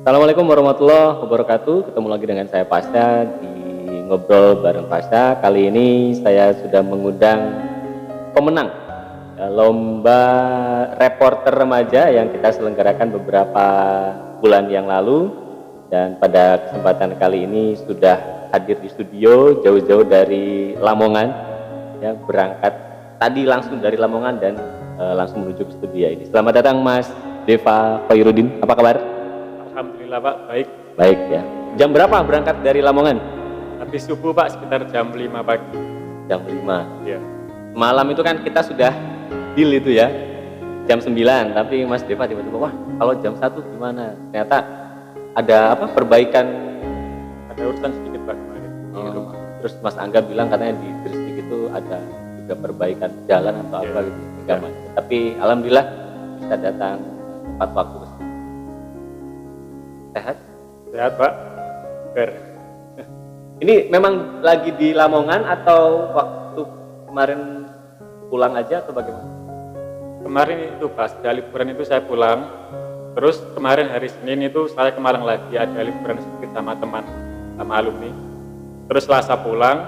Assalamualaikum warahmatullahi wabarakatuh. Ketemu lagi dengan saya Pasha di Ngobrol Bareng Pasha. Kali ini saya sudah mengundang pemenang lomba reporter remaja yang kita selenggarakan beberapa bulan yang lalu, dan pada kesempatan kali ini sudah hadir di studio jauh-jauh dari Lamongan, ya, berangkat tadi langsung dari Lamongan dan langsung menuju ke studio ini. Selamat datang Mas Deva Khairuddin, apa kabar? Alhamdulillah Pak, baik. Baik ya. Jam berapa berangkat dari Lamongan? Habis subuh Pak, sekitar jam 5 pagi. Jam 5. Ya. Malam itu kan kita sudah deal itu ya, jam 9, tapi Mas Deva tiba-tiba, wah kalau jam 1 gimana? Ternyata ada apa, perbaikan. Ada urusan sedikit Pak kemarin di rumah. Terus Mas Angga bilang katanya di Gresik itu ada juga perbaikan jalan atau apa gitu. Ya. Tapi alhamdulillah bisa datang tepat waktu. Sehat? Sehat Pak. Ber. Ini memang lagi di Lamongan atau waktu kemarin pulang aja atau bagaimana? Kemarin itu pas ada liburan itu saya pulang. Terus kemarin hari Senin itu saya ke Malang lagi, ada liburan sedikit sama teman, sama alumni. Terus Selasa pulang.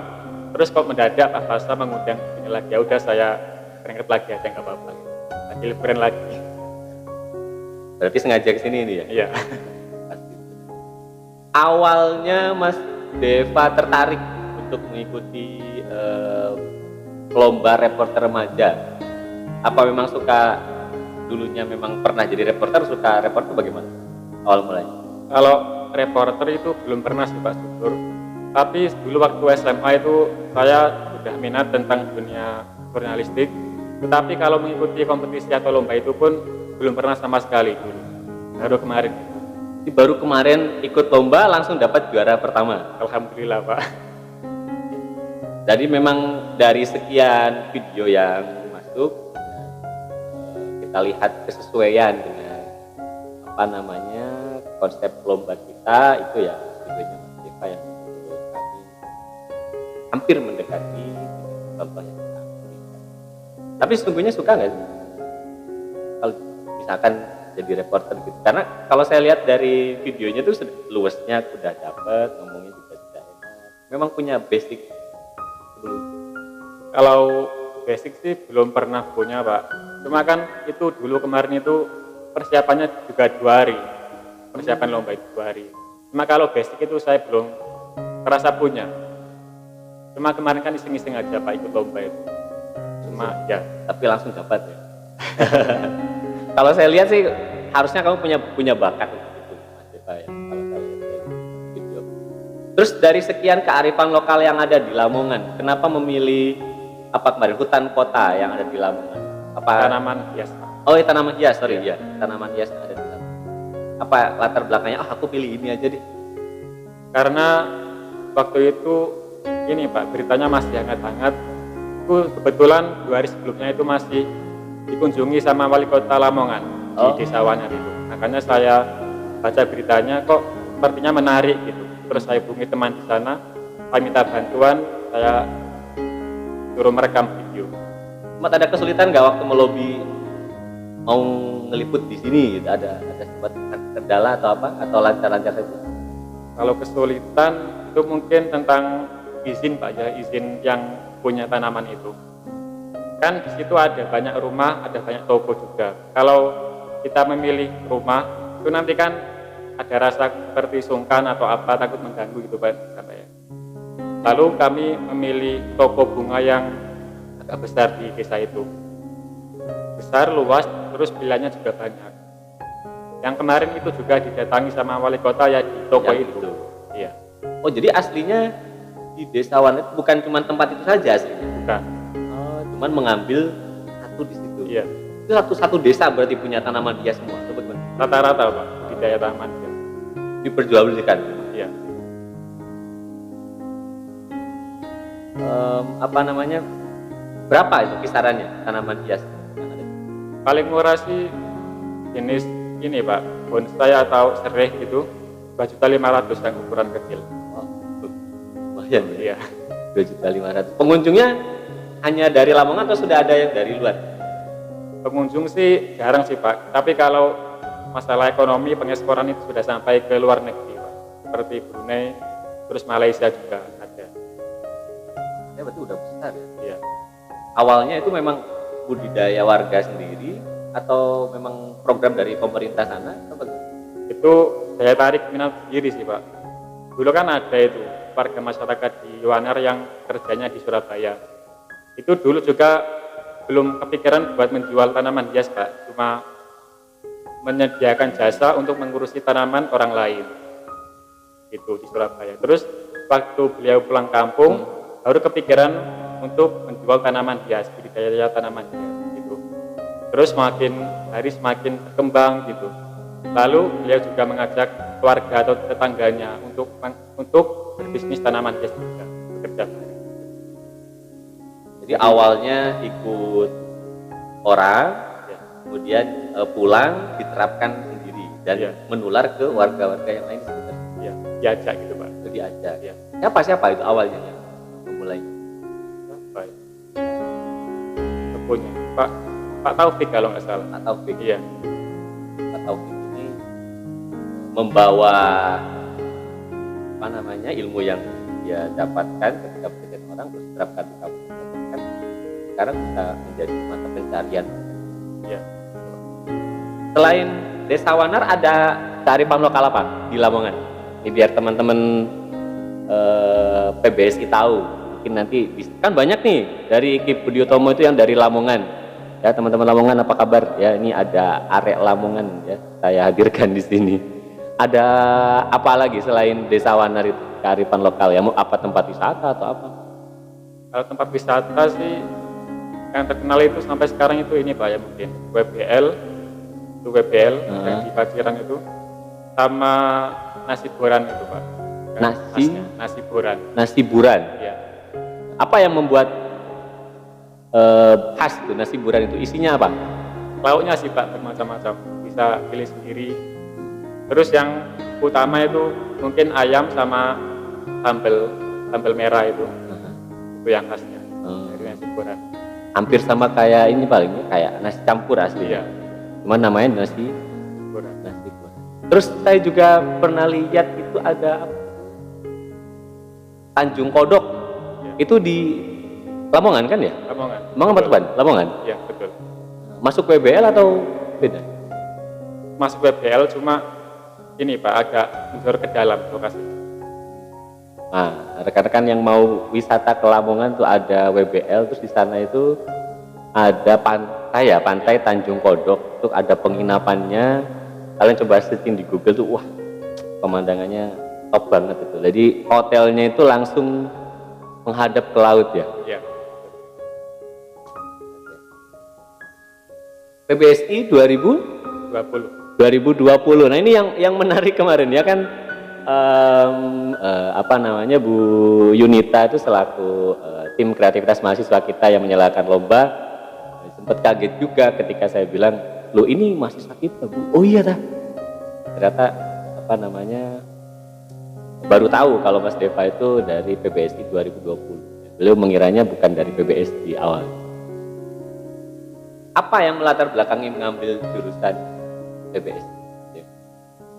Terus kok mendadak Pak Pasha mengundang ini lagi. Ya udah saya berangkat lagi aja, nggak apa-apa. Lagi liburan lagi. Berarti sengaja kesini ini ya? Iya. Awalnya Mas Deva tertarik untuk mengikuti lomba reporter remaja. Apa memang suka, dulunya memang pernah jadi reporter, suka reporter bagaimana awal mulanya? Kalau reporter itu belum pernah sih Pak, syukur. Tapi dulu waktu SMA itu saya sudah minat tentang dunia jurnalistik. Tetapi kalau mengikuti kompetisi atau lomba itu pun belum pernah sama sekali dulu. Baru kemarin. Baru kemarin ikut lomba langsung dapat juara pertama. Alhamdulillah Pak. Jadi memang dari sekian video yang masuk, kita lihat kesesuaian dengan apa namanya konsep lomba kita itu ya, videonya Mas Deva yang menurut kami hampir mendekati contoh yang kita berikan. Tapi sesungguhnya suka nggak sih kalau misalkan jadi reporter gitu? Karena kalau saya lihat dari videonya tuh luasnya udah dapet, ngomongnya juga sudah enak. Memang punya basic sebelum. Kalau basic sih belum pernah punya Pak. Cuma kan itu dulu kemarin itu persiapannya juga 2 hari. Persiapan lomba itu 2 hari. Cuma kalau basic itu saya belum terasa punya. Cuma kemarin kan iseng-iseng aja Pak ikut lomba itu. Cuma ya. Tapi langsung dapat ya. Kalau saya lihat sih harusnya kamu punya bakat itu, Mas Deva ya. Kalau saya lihat dari video. Terus dari sekian kearifan lokal yang ada di Lamongan, kenapa memilih apa kemarin hutan kota yang ada di Lamongan? Apa Tanaman hias Pak. Oh, tanaman hias, sorry ya, tanaman hias yang ada di Lamongan. Apa latar belakangnya? Aku pilih ini aja deh. Karena waktu itu ini Pak, beritanya masih hangat-hangat. Itu kebetulan 2 hari sebelumnya itu masih dikunjungi sama wali kota Lamongan di Desa Wanyar itu. Makanya saya baca beritanya kok sepertinya menarik gitu. Terus saya hubungi teman di sana, saya minta bantuan, saya suruh merekam video. Mat, ada kesulitan nggak waktu melobi mau ngeliput di sini gitu? Ada sempat kendala atau apa? Atau lancar-lancar saja? Kalau kesulitan itu mungkin tentang izin Pak ya, izin yang punya tanaman itu. Kan di situ ada banyak rumah, ada banyak toko juga. Kalau kita memilih rumah, itu nanti kan ada rasa seperti sungkan atau apa, takut mengganggu gitu Pak. Ya. Lalu kami memilih toko bunga yang agak besar di desa itu. Besar, luas, terus pilihannya juga banyak. Yang kemarin itu juga didatangi sama wali kota ya di toko itu. Iya. Oh, jadi aslinya di Desa Wanyar bukan cuma tempat itu saja aslinya? Bukan. Cuman mengambil satu di situ. Iya. Itu satu desa berarti punya tanaman hias semua, teman-teman. Rata-rata Pak di daya taman. Ya. Diperjualbelikan. Iya. Apa namanya? Berapa itu kisarannya tanaman hias yang ada? Paling murah sih jenis ini Pak, bonsai atau sereh gitu, 2.500.000 yang ukuran kecil. Oh, lumayan ya. Iya. 2.500.000. Pengunjungnya hanya dari Lamongan atau sudah ada yang dari luar? Pengunjung sih jarang sih Pak, tapi kalau masalah ekonomi pengeksporan itu sudah sampai ke luar negeri, Pak. Seperti Brunei, terus Malaysia juga ada. Ya berarti udah besar ya. Iya. Awalnya itu memang budidaya warga sendiri atau memang program dari pemerintah sana atau bagaimana? Itu daya tarik minat sendiri sih, Pak. Dulu kan ada itu warga masyarakat di Wanar yang kerjanya di Surabaya. Itu dulu juga belum kepikiran buat menjual tanaman hias, Pak. Cuma menyediakan jasa untuk mengurusi tanaman orang lain. Itu di Surabaya. Terus waktu beliau pulang kampung, baru kepikiran untuk menjual tanaman hias, budidaya tanaman hias gitu. Terus semakin hari semakin berkembang gitu. Lalu beliau juga mengajak keluarga atau tetangganya untuk berbisnis tanaman hias juga, bekerja. Jadi awalnya ikut orang, Ya. kemudian pulang diterapkan sendiri dan Ya. menular ke warga-warga yang lain sekitar. Ya, diajak gitu, Pak. Itu diajak. Ya. Siapa itu awalnya yang memulai? Apa ya? Kepunya Pak Taufik kalau nggak salah. Pak Taufik. Iya. Pak Taufik ini membawa ilmu yang dia dapatkan ketika bekerja dengan orang terus terapkan di kampus. Kan sekarang bisa menjadi mata pencarian. Iya. Selain Desa Wanar ada kearifan lokal apa di Lamongan? Ini biar teman-teman PBSI tahu. Mungkin nanti kan banyak nih dari Ki Budiotomo itu yang dari Lamongan. Ya teman-teman Lamongan apa kabar? Ya ini ada arek Lamongan ya saya hadirkan di sini. Ada apa lagi selain Desa Wanar itu kearifan lokal ya? Mau apa tempat wisata atau apa? Kalau tempat wisata sih yang terkenal itu sampai sekarang itu ini, Pak, ya mungkin WBL yang di Paciran itu sama nasi boran itu, Pak. Nasi boran. Nasi buran. Ya. Apa yang membuat khas itu nasi buran itu? Isinya apa? Lauknya sih, Pak, bermacam-macam. Bisa pilih sendiri. Terus yang utama itu mungkin ayam sama sambal merah itu. Itu yang khasnya dari nasi boran. Hampir sama kayak ini palingnya kayak nasi campur asli. Iya. Cuman namanya nasi Boran. buran. Terus saya juga pernah lihat itu ada apa? Tanjung Kodok. Ya. Itu di Lamongan kan ya? Lamongan. Lamongan apa Tuban? Lamongan. Iya, betul. Masuk WBL atau beda? Masuk WBL cuma ini, Pak, agak mundur ke dalam lokasi. Nah, rekan-rekan yang mau wisata ke Lamongan tuh ada WBL, terus di sana itu ada pantai Tanjung Kodok, tuh ada penginapannya. Kalian coba searching di Google tuh, wah pemandangannya top banget itu. Jadi hotelnya itu langsung menghadap ke laut ya. Iya. PBSI 2020. 20. Nah ini yang menarik kemarin ya kan. Bu Yunita itu selaku tim kreativitas mahasiswa kita yang menyalakan lomba sempat kaget juga ketika saya bilang, loh ini mahasiswa kita Bu. Oh iya dah. Ternyata baru tahu kalau Mas Deva itu dari PBSI 2020. Beliau mengiranya bukan dari PBSI awal. Apa yang melatar belakangi mengambil jurusan PBSI?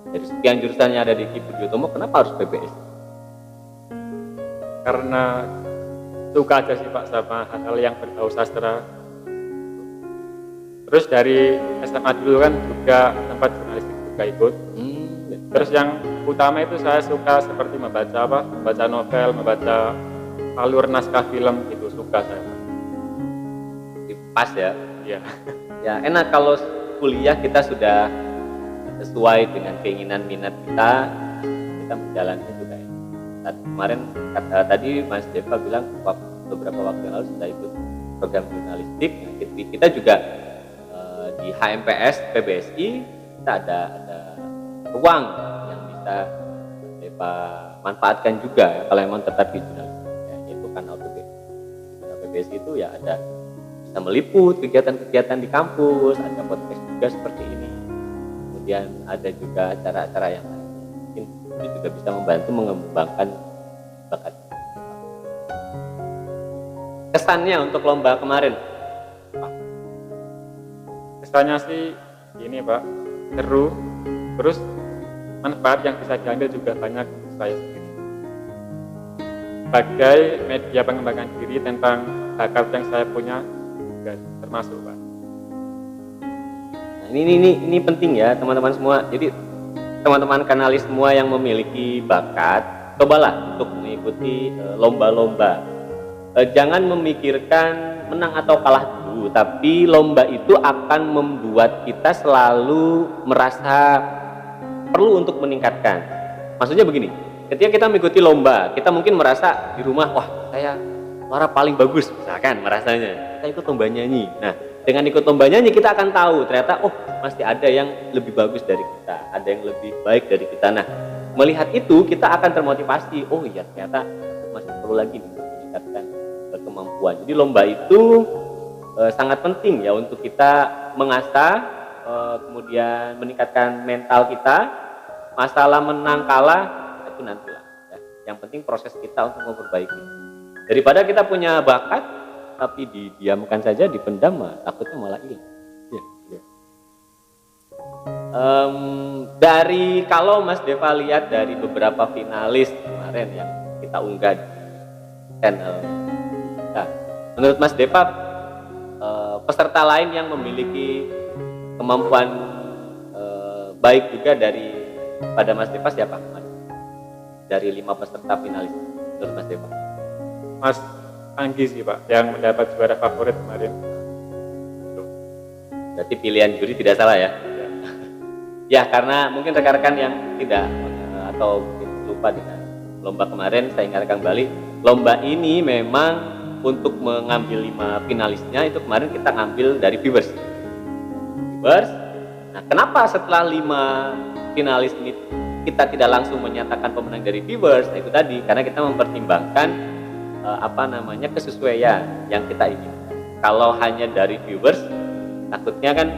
Dari sekian jurusan yang ada di Ki Budiotomo, kenapa harus PBS? Karena suka aja sih, Pak, sama hal-hal yang berbau sastra. Terus dari SMA dulu kan juga tempat jurnalistik juga ikut. Terus yang utama itu saya suka seperti membaca novel, membaca alur naskah film, itu suka saya. Pas ya? Iya. Ya enak kalau kuliah kita sudah sesuai dengan keinginan minat kita menjalannya juga ya. Kemarin tadi Mas Deva bilang beberapa waktu yang lalu sudah ikut program jurnalistik. Kita juga di HMPS PBSI kita ada ruang yang bisa Mas Deva manfaatkan juga ya, kalau memang tertarik di jurnalistik ya, yaitu kanal PBSI itu ya ada bisa meliput kegiatan-kegiatan di kampus, ada podcast juga seperti ini. Kemudian ada juga acara-acara yang lain, mungkin itu juga bisa membantu mengembangkan bakat. Kesannya untuk lomba kemarin, Kesannya sih ini, Pak, seru, Terus manfaat yang bisa diambil juga banyak untuk saya sendiri. Sebagai media pengembangan diri tentang bakat yang saya punya juga termasuk Pak. Nah, ini penting ya teman-teman semua. Jadi teman-teman kanalis semua yang memiliki bakat, cobalah untuk mengikuti lomba-lomba. Jangan memikirkan menang atau kalah dulu, tapi lomba itu akan membuat kita selalu merasa perlu untuk meningkatkan. Maksudnya begini, ketika kita mengikuti lomba, kita mungkin merasa di rumah, wah saya suara paling bagus, misalkan merasanya. Kita ikut lomba nyanyi. Nah, dengan ikut lomba nyanyi kita akan tahu ternyata, oh masih ada yang lebih bagus dari kita, ada yang lebih baik dari kita. Nah, melihat itu kita akan termotivasi, oh iya ternyata masih perlu lagi untuk meningkatkan kemampuan. Jadi lomba itu sangat penting ya untuk kita mengasah, kemudian meningkatkan mental kita. Masalah menang kalah itu nantilah ya. Yang penting proses kita untuk memperbaiki. Daripada kita punya bakat tapi didiamkan saja, dipendam, takutnya malah hilang ya, ya. Dari kalau Mas Deva lihat dari beberapa finalis kemarin yang kita unggah di channel kita, menurut Mas Deva peserta lain yang memiliki kemampuan baik juga pada Mas Deva siapa? Dari 5 peserta finalis menurut Mas Deva? Mas Anggi sih Pak, yang mendapat juara favorit kemarin. Berarti pilihan juri tidak salah ya? Ya, karena mungkin rekan-rekan yang tidak atau lupa dengan lomba kemarin, saya ingatkan kembali, lomba ini memang untuk mengambil 5 finalisnya itu kemarin kita ngambil dari viewers. Nah, kenapa setelah 5 finalis ini kita tidak langsung menyatakan pemenang dari viewers? Nah, itu tadi karena kita mempertimbangkan kesesuaian yang kita inginkan. Kalau hanya dari viewers, takutnya kan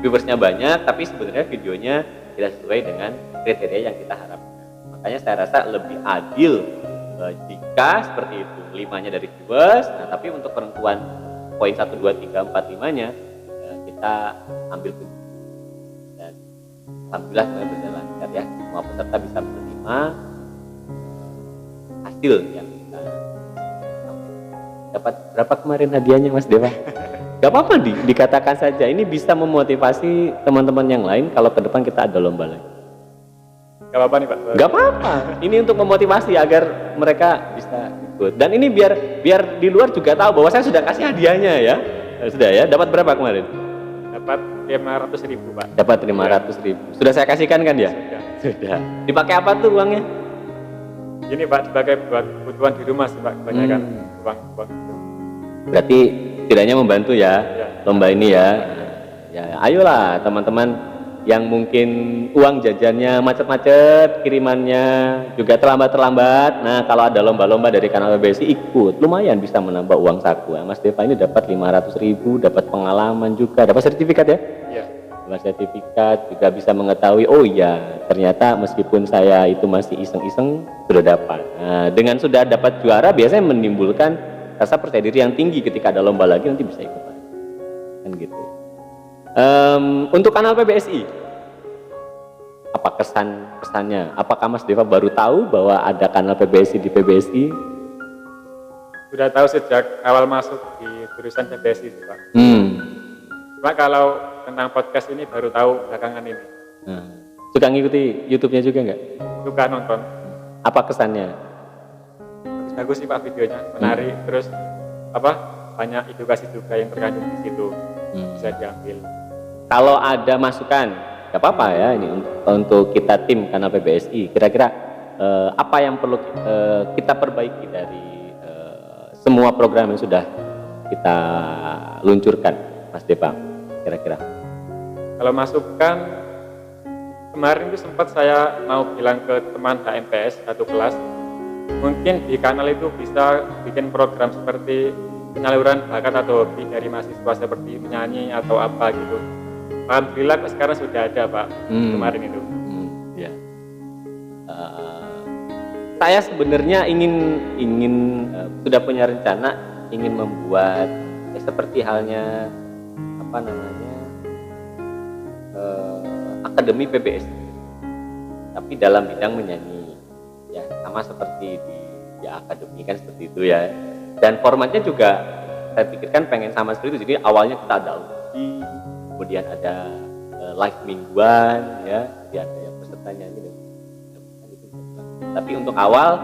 viewersnya banyak tapi sebenarnya videonya tidak sesuai dengan kriteria yang kita harapkan. Makanya saya rasa lebih adil jika seperti itu, 5-nya dari viewers, nah tapi untuk penentuan poin 1, 2, 3, 4, 5-nya kita ambil kunci. Dan alhamdulillah semuanya berjalan lancar ya, semua peserta bisa menerima hasil yang kita dapat. Berapa kemarin hadiahnya Mas Dewa? Gak apa-apa dikatakan saja, ini bisa memotivasi teman-teman yang lain kalau ke depan kita ada lomba lagi. Gak apa-apa nih Pak? Gak apa-apa, ini untuk memotivasi agar mereka bisa ikut. Dan ini biar di luar juga tahu bahwa saya sudah kasih hadiahnya ya. Sudah ya, dapat berapa kemarin? Dapat 500.000 Pak. Dapat 500.000. Sudah saya kasihkan kan ya? Sudah. Dipakai apa tuh uangnya? Ini Pak, dipakai buat kebutuhan di rumah sih Pak, kebanyakan uang. Berarti setidaknya membantu ya, lomba ini ya. Ya, ayolah teman-teman yang mungkin uang jajannya macet-macet, kirimannya juga terlambat-terlambat. Nah, kalau ada lomba-lomba dari kanal PBSI ikut, lumayan bisa menambah uang saku. Mas Deva ini dapat 500.000, dapat pengalaman juga, dapat sertifikat ya? Iya. Dapat sertifikat, juga bisa mengetahui, oh iya, ternyata meskipun saya itu masih iseng-iseng sudah dapat. Nah, dengan sudah dapat juara biasanya menimbulkan rasa percaya diri yang tinggi ketika ada lomba lagi nanti bisa ikut lagi. Kan gitu. Untuk kanal PBSI, apa kesannya? Apakah Mas Deva baru tahu bahwa ada kanal PBSI di PBSI? Sudah tahu sejak awal masuk di jurusan PBSI sih Pak. Cuma kalau tentang podcast ini baru tahu belakangan ini. Suka ngikuti YouTube-nya juga nggak? Suka nonton. Apa kesannya? Bagus sih Pak videonya, menarik, terus banyak edukasi juga yang terkandung di situ, bisa diambil. Kalau ada masukan, gak apa-apa ya ini untuk kita tim kanal PBSI. Kira-kira apa yang perlu kita perbaiki dari semua program yang sudah kita luncurkan, Mas Deva? Kira-kira? Kalau masukan, kemarin itu sempat saya mau bilang ke teman HMPS satu kelas, mungkin di kanal itu bisa bikin program seperti penyaluran bakat atau hobi dari mahasiswa seperti menyanyi atau apa gitu. Alhamdulillah sekarang sudah ada Pak, kemarin itu. Ya. Saya sebenarnya ingin sudah punya rencana ingin membuat seperti halnya akademi PBSI. tapi dalam bidang menyanyi. Ya, sama seperti di akademi kan seperti itu ya. Dan formatnya juga saya pikirkan pengen sama seperti itu. Jadi awalnya kita ada audisi, kemudian ada live mingguan ya, jadi ada yang pesertanya gitu. Tapi untuk awal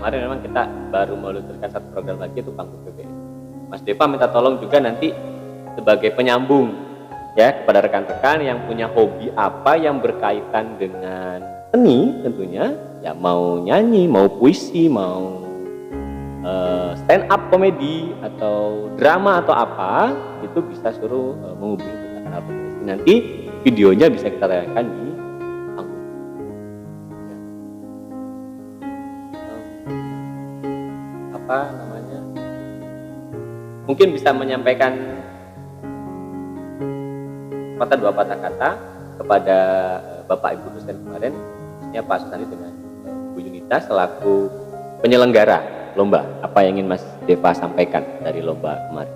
kemarin memang kita baru meluncurkan satu program lagi, itu Panggung PBS. Mas Deva minta tolong juga nanti sebagai penyambung ya kepada rekan-rekan yang punya hobi apa yang berkaitan dengan seni tentunya, ya mau nyanyi, mau puisi, mau stand up komedi atau drama atau apa, itu bisa suruh menghubungi kita kanal PBS. Nanti videonya bisa kita tayangkan di panggung. Apa namanya? Mungkin bisa menyampaikan dua patah kata kepada Bapak Ibu dosen kemarin, khususnya Pak Susandi dengan Bu Yunita selaku penyelenggara lomba. Apa yang ingin Mas Deva sampaikan dari lomba kemarin?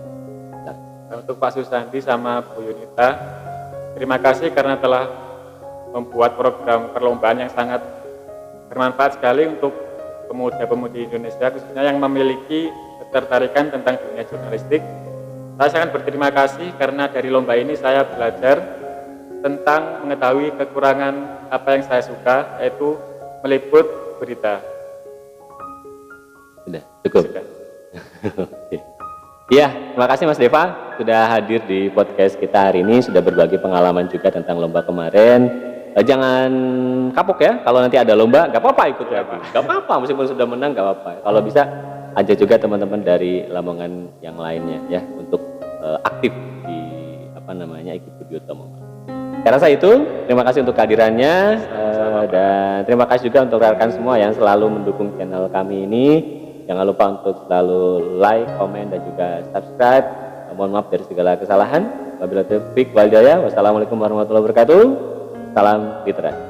Untuk Pak Susandi sama Bu Yunita, terima kasih karena telah membuat program perlombaan yang sangat bermanfaat sekali untuk pemuda-pemudi Indonesia, khususnya yang memiliki ketertarikan tentang dunia jurnalistik. Saya sangat berterima kasih karena dari lomba ini saya belajar tentang mengetahui kekurangan apa yang saya suka, yaitu meliput berita. Sudah cukup. Sudah. Ya, terima kasih Mas Deva sudah hadir di podcast kita hari ini, sudah berbagi pengalaman juga tentang lomba kemarin. Jangan kapok ya, kalau nanti ada lomba, gak apa-apa ikut lagi. Gak apa-apa, meskipun sudah menang gak apa-apa. Kalau bisa, ajak juga teman-teman dari Lamongan yang lainnya ya untuk aktif di ikut Budi Utomo. Saya rasa itu, terima kasih untuk kehadirannya dan terima kasih juga untuk rekan semua yang selalu mendukung channel kami ini. Jangan lupa untuk selalu like, komen, dan juga subscribe. Mohon maaf dari segala kesalahan. Wabillahi taufiq wal hidayah. Wassalamualaikum warahmatullahi wabarakatuh. Salam literasi.